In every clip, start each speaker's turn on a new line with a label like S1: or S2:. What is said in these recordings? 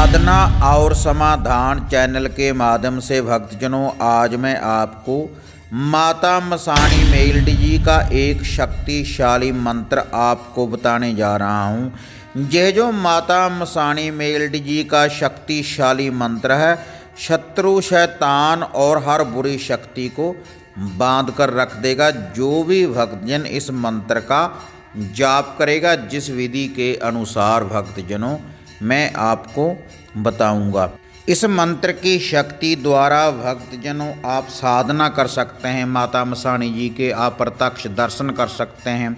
S1: साधना और समाधान चैनल के माध्यम से भक्तजनों, आज मैं आपको माता मसाणी मेल्डी जी का एक शक्तिशाली मंत्र आपको बताने जा रहा हूँ। यह जो माता मसाणी मेल्डी जी का शक्तिशाली मंत्र है, शत्रु शैतान और हर बुरी शक्ति को बांध कर रख देगा। जो भी भक्तजन इस मंत्र का जाप करेगा, जिस विधि के अनुसार भक्तजनों मैं आपको बताऊंगा, इस मंत्र की शक्ति द्वारा भक्तजनों आप साधना कर सकते हैं। माता मसाणी जी के आप प्रत्यक्ष दर्शन कर सकते हैं।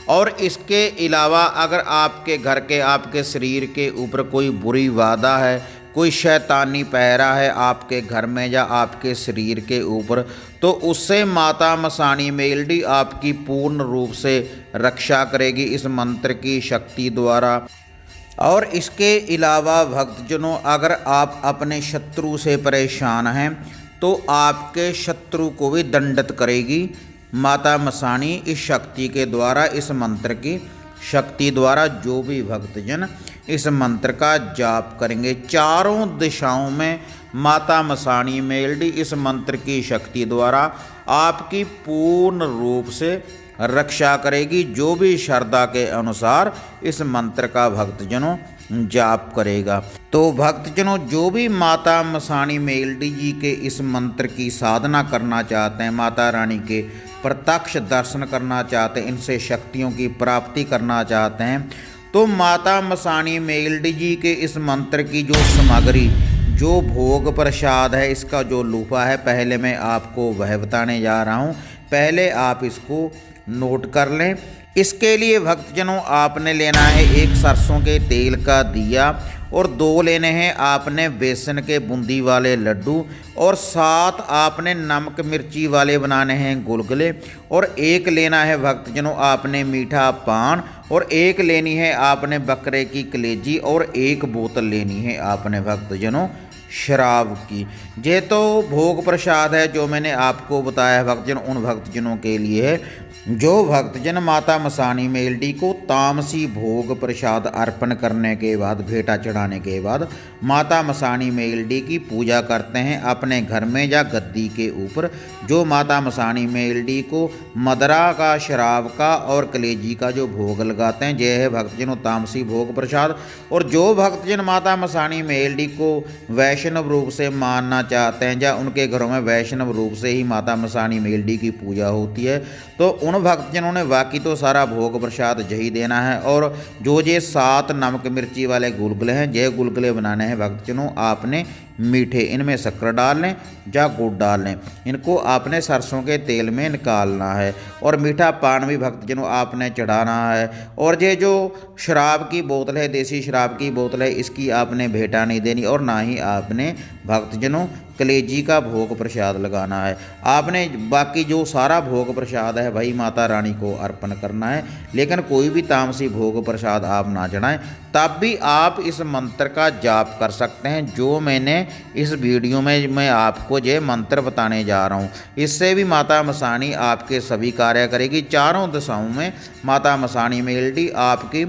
S1: और इसके अलावा अगर आपके घर के, आपके शरीर के ऊपर कोई बुरी बाधा है, कोई शैतानी पहरा है आपके घर में या आपके शरीर के ऊपर, तो उससे माता मसाणी मेल्डी आपकी पूर्ण रूप से रक्षा करेगी इस मंत्र की शक्ति द्वारा। और इसके अलावा भक्तजनों, अगर आप अपने शत्रु से परेशान हैं तो आपके शत्रु को भी दंडित करेगी माता मसाणी इस शक्ति के द्वारा, इस मंत्र की शक्ति द्वारा। जो भी भक्तजन इस मंत्र का जाप करेंगे, चारों दिशाओं में माता मसाणी मेल्डी इस मंत्र की शक्ति द्वारा आपकी पूर्ण रूप से रक्षा करेगी। जो भी श्रद्धा के अनुसार इस मंत्र का भक्तजनों जाप करेगा। तो भक्तजनों, जो भी माता मसाणी मेल्डी जी के इस मंत्र की साधना करना चाहते हैं, माता रानी के प्रत्यक्ष दर्शन करना चाहते हैं, इनसे शक्तियों की प्राप्ति करना चाहते हैं, तो माता मसाणी मेल्डी जी के इस मंत्र की जो सामग्री, जो भोग प्रसाद है, इसका जो लूफा है, पहले मैं आपको वह बताने जा रहा हूँ। पहले आप इसको नोट कर लें। इसके लिए भक्तजनों आपने लेना है एक सरसों के तेल का दिया, और 2 लेने हैं आपने बेसन के बूंदी वाले लड्डू, और 7 आपने नमक मिर्ची वाले बनाने हैं गुलगुले, और 1 लेना है भक्तजनों आपने मीठा पान, और 1 लेनी है आपने बकरे की कलेजी, और 1 बोतल लेनी है आपने भक्तजनों शराब की। ये तो भोग प्रसाद है जो मैंने आपको बताया भक्तजन, उन भक्तजनों के लिए है जो भक्तजन माता मसाणी मेल्डी को तामसी भोग प्रसाद अर्पण करने के बाद, भेंटा चढ़ाने के बाद माता मसाणी मेल्डी की पूजा करते हैं अपने घर में या गद्दी के ऊपर। जो माता मसाणी मेल्डी को मदरा का, शराब का और कलेजी का जो भोग लगाते हैं, यह है भक्तजनों तामसी भोग प्रसाद। और जो भक्तजन माता मसाणी मेल्डी को वैष्णव रूप से मानना चाहते हैं, या उनके घरों में वैष्णव रूप से ही माता मसाणी मेल्डी की पूजा होती है, तो उन भक्तजनों ने बाकी तो सारा भोग प्रसाद यही देना है। और जो ये 7 नमक मिर्ची वाले गुलगुले हैं, ये गुलगुले बनाने हैं भक्तजनों आपने मीठे, इनमें शक्कर डाल लें या गुड़ डाल लें, इनको आपने सरसों के तेल में निकालना है। और मीठा पान भी भक्तजनों आपने चढ़ाना है। और ये जो शराब की बोतल है, देसी शराब की बोतल है, इसकी आपने भेंटा नहीं देनी, और ना ही आपने भक्तजनों कलेजी का भोग प्रसाद लगाना है। आपने बाकी जो सारा भोग प्रसाद है भाई माता रानी को अर्पण करना है, लेकिन कोई भी तामसी भोग प्रसाद आप ना चढ़ाएं। तब भी आप इस मंत्र का जाप कर सकते हैं, जो मैंने इस वीडियो में मैं आपको ये मंत्र बताने जा रहा हूँ। इससे भी माता मसाणी आपके सभी कार्य करेगी। चारों दिशाओं में माता मसाणी मेल्डी आपकी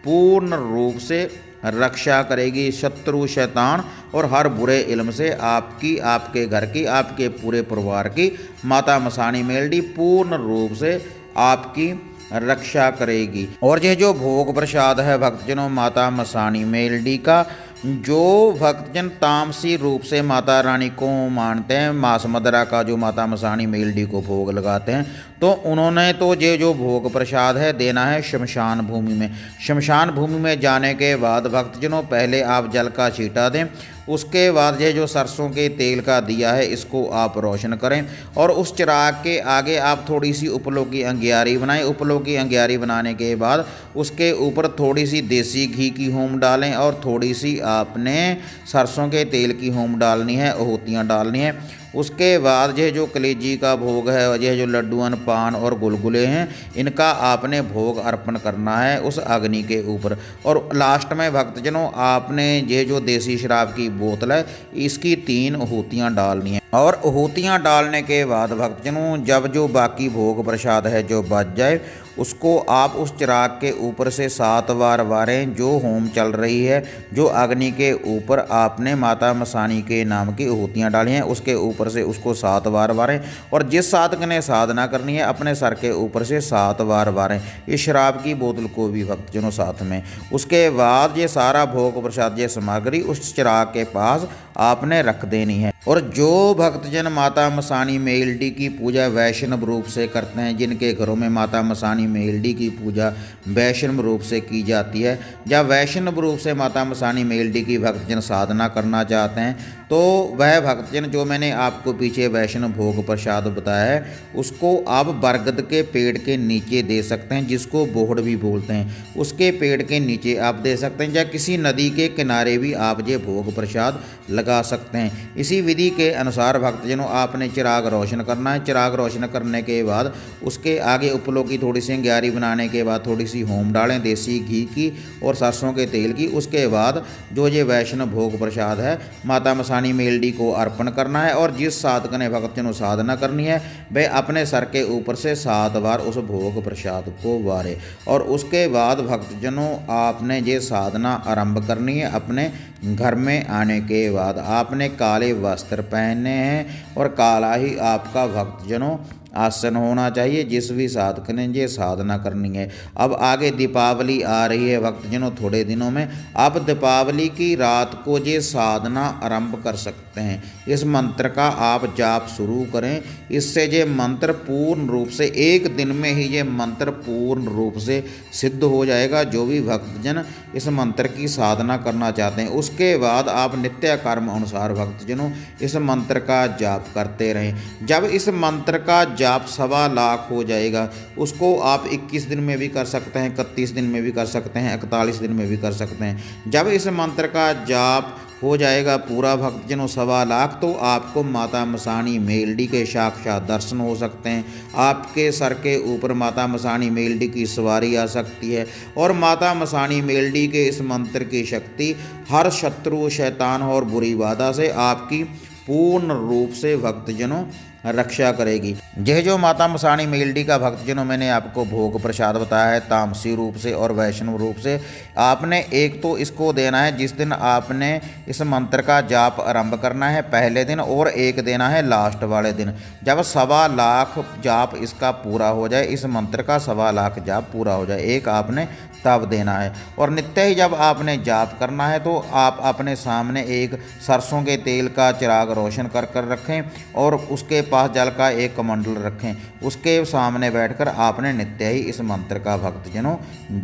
S1: पूर्ण रूप से रक्षा करेगी शत्रु शैतान और हर बुरे इल्म से। आपकी, आपके घर की, आपके पूरे परिवार की माता मसाणी मेल्डी पूर्ण रूप से आपकी रक्षा करेगी। और यह जो भोग प्रसाद है भक्तजनों माता मसाणी मेल्डी का, जो भक्तजन तामसी रूप से माता रानी को मानते हैं, मांस मदरा का जो माता मसाणी मेल्डी को भोग लगाते हैं, तो उन्होंने तो ये जो भोग प्रसाद है देना है शमशान भूमि में। शमशान भूमि में जाने के बाद भक्तजनों पहले आप जल का छींटा दें, उसके बाद ये जो सरसों के तेल का दिया है इसको आप रोशन करें, और उस चिराग के आगे आप थोड़ी सी उपलों की अंगियारी बनाएं। उपलों की अंगियारी बनाने के बाद उसके ऊपर थोड़ी सी देसी घी की होम डालें, और थोड़ी सी आपने सरसों के तेल की होम डालनी है, आहुतियाँ डालनी है। उसके बाद यह जो कलेजी का भोग है, यह जो लड्डूअन पान और गुलगुले हैं, इनका आपने भोग अर्पण करना है उस अग्नि के ऊपर। और लास्ट में भक्तजनों आपने ये जो देसी शराब की बोतल है, इसकी 3 आहुतियाँ डालनी है। और आहुतियाँ डालने के बाद भक्तजनों जब जो बाकी भोग प्रसाद है जो बच जाए, उसको आप उस चिराग के ऊपर से 7 बार वारें। जो होम चल रही है, जो अग्नि के ऊपर आपने माता मसानी के नाम की आहुतियाँ डाली हैं, उसके ऊपर से उसको 7 बार वारें। और जिस साधक ने साधना करनी है अपने सर के ऊपर से 7 बार वारें। इस शराब की बोतल को भी भक्तजनों साथ में, उसके बाद ये सारा भोग प्रसाद ये सामग्री उस चिराग के पास आपने रख देनी है। और जो भक्तजन माता मसानी मेलडी की पूजा वैष्णव रूप से करते हैं, जिनके घरों में माता मसानी मेलडी की पूजा वैष्णव रूप से की जाती है, या वैष्णव रूप से माता मसानी मेलडी की भक्तजन साधना करना चाहते हैं, तो वह भक्तजन जो मैंने आपको पीछे वैष्णव भोग प्रसाद बताया है, उसको आप बरगद के पेड़ के नीचे दे सकते हैं, जिसको बोहड़ भी बोलते हैं। उसके पेड़ के नीचे आप दे सकते हैं, या किसी नदी के किनारे भी आप ये भोग प्रसाद लगा सकते हैं। इसी विधि के अनुसार भक्तजनों आपने चिराग रोशन करना है। चिराग रोशन करने के बाद उसके आगे उपलों की थोड़ी सी ग्यारी बनाने के बाद थोड़ी सी होम डालें देसी घी की और सरसों के तेल की। उसके बाद जो ये वैष्णव भोग प्रसाद है माता मसानी मेलडी को अर्पण करना है। और जिस साधक ने भक्तजनों साधना करनी है वह अपने सर के ऊपर से 7 बार उस भोग प्रसाद को वारे। और उसके बाद भक्तजनों आपने ये साधना आरंभ करनी है। अपने घर में आने के बाद आपने काले वस्त्र पहनने हैं और काला ही आपका भक्तजनों आसन होना चाहिए, जिस भी साधक ने ये साधना करनी है। अब आगे दीपावली आ रही है भक्तजनों थोड़े दिनों में। आप दीपावली की रात को ये साधना आरंभ कर सकते हैं। इस मंत्र का आप जाप शुरू करें। इससे ये मंत्र पूर्ण रूप से एक दिन में ही ये मंत्र पूर्ण रूप से सिद्ध हो जाएगा। जो भी भक्तजन इस मंत्र की साधना करना चाहते हैं, उसके बाद आप नित्य कर्म अनुसार भक्तजनों इस मंत्र का जाप करते रहें। जब इस मंत्र का जाप 1.25 लाख हो जाएगा, उसको आप 21 दिन में भी कर सकते हैं, 31 दिन में भी कर सकते हैं, 41 दिन में भी कर सकते हैं। जब इस मंत्र का जाप हो जाएगा पूरा भक्तजनों 1.25 लाख, तो आपको माता मसानी मेलडी के साक्षात दर्शन हो सकते हैं। आपके सर के ऊपर माता मसानी मेलडी की सवारी आ सकती है। और माता मसानी मेलडी के इस मंत्र की शक्ति हर शत्रु, शैतान और बुरी बाधा से आपकी पूर्ण रूप से भक्तजनों रक्षा करेगी। यह जो माता मसानी मेलडी का भक्तजनों मैंने आपको भोग प्रसाद बताया है तामसी रूप से और वैष्णव रूप से, आपने एक तो इसको देना है जिस दिन आपने इस मंत्र का जाप आरंभ करना है पहले दिन, और एक देना है लास्ट वाले दिन। जब 1.25 लाख जाप इसका पूरा हो जाए, इस मंत्र का 1.25 लाख जाप पूरा हो जाए, एक आपने तब देना है। और नित्य ही जब आपने जाप करना है तो आप अपने सामने एक सरसों के तेल का चिराग रोशन कर कर रखें और उसके पास जल का एक कमंडल रखें। उसके सामने बैठकर आपने नित्य ही इस मंत्र का भक्तजनों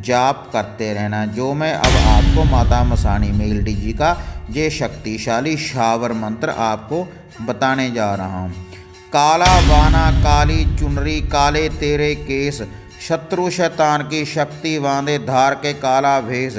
S1: जाप करते रहना। जो मैं अब आपको माता मसानी मेलडी जी का ये शक्तिशाली शावर मंत्र आपको बताने जा रहा हूँ। काला बाना, काली चुनरी, काले तेरे केस, शत्रु शैतान की शक्ति बांधे धार के काला भेष,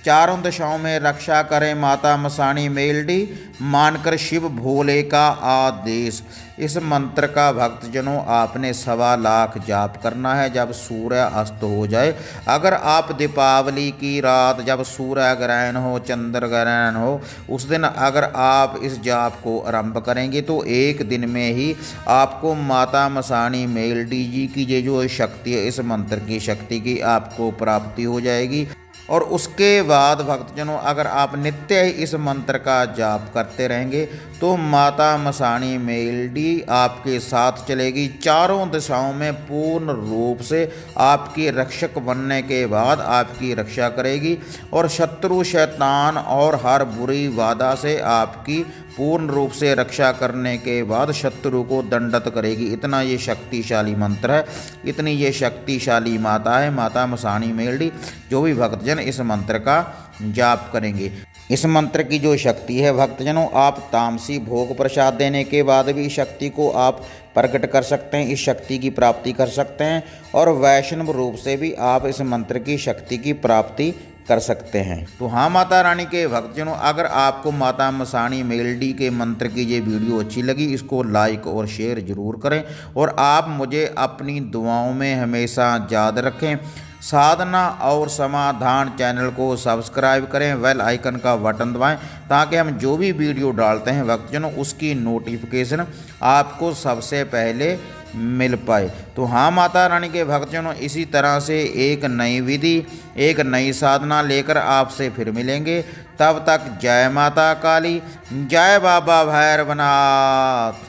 S1: चारों दिशाओं में रक्षा करें माता मसानी मेलडी, मानकर शिव भोले का आदेश। इस मंत्र का भक्तजनों आपने 1.25 लाख जाप करना है जब सूर्य अस्त हो जाए। अगर आप दीपावली की रात जब सूर्य ग्रहण हो, चंद्र ग्रहण हो, उस दिन अगर आप इस जाप को आरंभ करेंगे तो एक दिन में ही आपको माता मसानी मेलडी जी की ये जो शक्ति है, इस मंत्र की शक्ति की आपको प्राप्ति हो जाएगी। और उसके बाद भक्तजनों अगर आप नित्य ही इस मंत्र का जाप करते रहेंगे तो माता मसानी मेलडी आपके साथ चलेगी, चारों दिशाओं में पूर्ण रूप से आपकी रक्षक बनने के बाद आपकी रक्षा करेगी और शत्रु शैतान और हर बुरी बाधा से आपकी पूर्ण रूप से रक्षा करने के बाद शत्रु को दंडित करेगी। इतना ये शक्तिशाली मंत्र है, इतनी ये शक्तिशाली माता है माता मसानी मेलडी। जो भी भक्तजन इस मंत्र का जाप करेंगे, इस मंत्र की जो शक्ति है भक्तजनों, आप तामसी भोग प्रसाद देने के बाद भी इस शक्ति को आप प्रकट कर सकते हैं, इस शक्ति की प्राप्ति कर सकते हैं और वैष्णव रूप से भी आप इस मंत्र की शक्ति की प्राप्ति कर सकते हैं। तो हाँ माता रानी के भक्तजनों, अगर आपको माता मसानी मेलडी के मंत्र की ये वीडियो अच्छी लगी, इसको लाइक और शेयर ज़रूर करें और आप मुझे अपनी दुआओं में हमेशा याद रखें। साधना और समाधान चैनल को सब्सक्राइब करें, बेल आइकन का बटन दबाएं ताकि हम जो भी वीडियो डालते हैं भक्तजनों उसकी नोटिफिकेशन आपको सबसे पहले मिल पाए। तो हाँ माता रानी के भक्तजनों, इसी तरह से एक नई विधि, एक नई साधना लेकर आपसे फिर मिलेंगे। तब तक जय माता काली, जय बाबा भैरवनाथ।